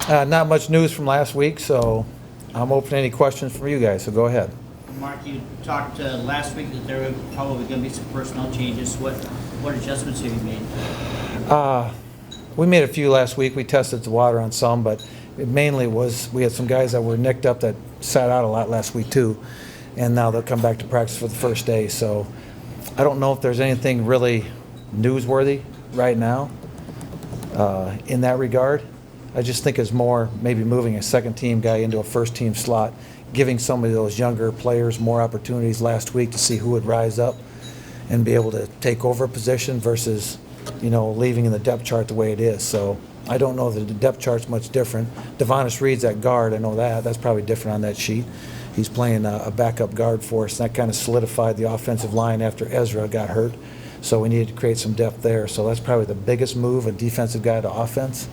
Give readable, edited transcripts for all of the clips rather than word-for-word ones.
Not much news from last week, so I'm open to any questions from you guys, so go ahead. Mark, you talked last week that there were probably going to be some personnel changes. What adjustments have you made? We made a few last week. We tested the water on some, but it mainly was we had some guys that were nicked up that sat out a lot last week too, and now they'll come back to practice for the first day. So I don't know if there's anything really newsworthy right now in that regard. I just think it's more maybe moving a second team guy into a first team slot, giving some of those younger players more opportunities last week to see who would rise up and be able to take over a position versus, leaving in the depth chart the way it is. So I don't know that the depth chart's much different. Devonnis Reed's at guard, I know that. That's probably different on that sheet. He's playing a backup guard for us, and that kind of solidified the offensive line after Ezra got hurt. So we needed to create some depth there. So that's probably the biggest move, a defensive guy to offense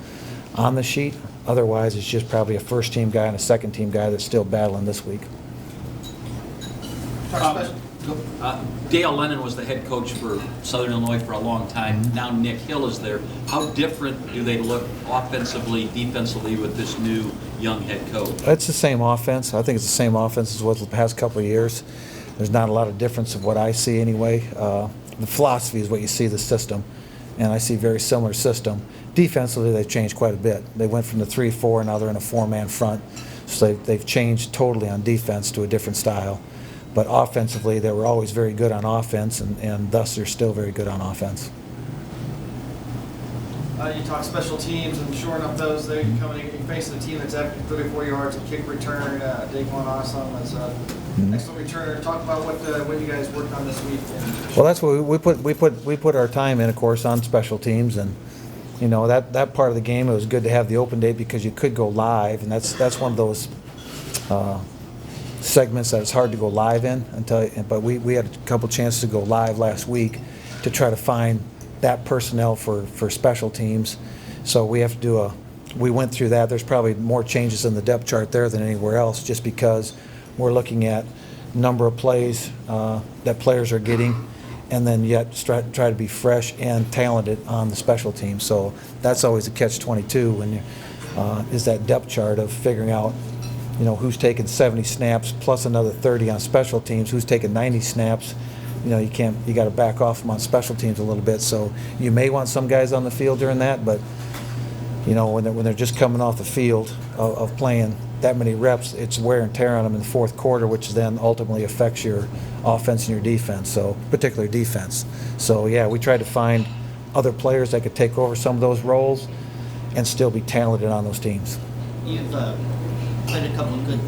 on the sheet. Otherwise, it's just probably a first-team guy and a second-team guy that's still battling this week. Dale Lennon was the head coach for Southern Illinois for a long time. Now Nick Hill is there. How different do they look offensively, defensively with this new young head coach? It's the same offense. I think it's the same offense as what the past couple of years. There's not a lot of difference of what I see anyway. The philosophy is what you see, the system, and I see a very similar system. Defensively, they've changed quite a bit. They went from the 3-4, now they're in a 4-man front. So they've changed totally on defense to a different style. But offensively, they were always very good on offense, and thus they're still very good on offense. You talk special teams and shoring up those. They're coming in, facing a team that's averaging 34 yards, kick return. Daquan Awesome as an excellent returner. Talk about what you guys worked on this week. Well, that's what we put our time in, of course, on special teams, and that part of the game. It was good to have the open day because you could go live, and that's one of those segments that it's hard to go live in but we had a couple chances to go live last week to try to find that personnel for special teams. So we have to do we went through that. There's probably more changes in the depth chart there than anywhere else, just because we're looking at number of plays that players are getting, and then yet try to be fresh and talented on the special team. So that's always a catch-22 when is that depth chart of figuring out who's taking 70 snaps plus another 30 on special teams, who's taking 90 snaps. You got to back off them on special teams a little bit. So you may want some guys on the field during that, but when they're just coming off the field of playing that many reps, it's wear and tear on them in the fourth quarter, which then ultimately affects your offense and your defense, so particularly defense. So yeah, we tried to find other players that could take over some of those roles and still be talented on those teams. You've played a couple of good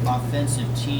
offensive teams.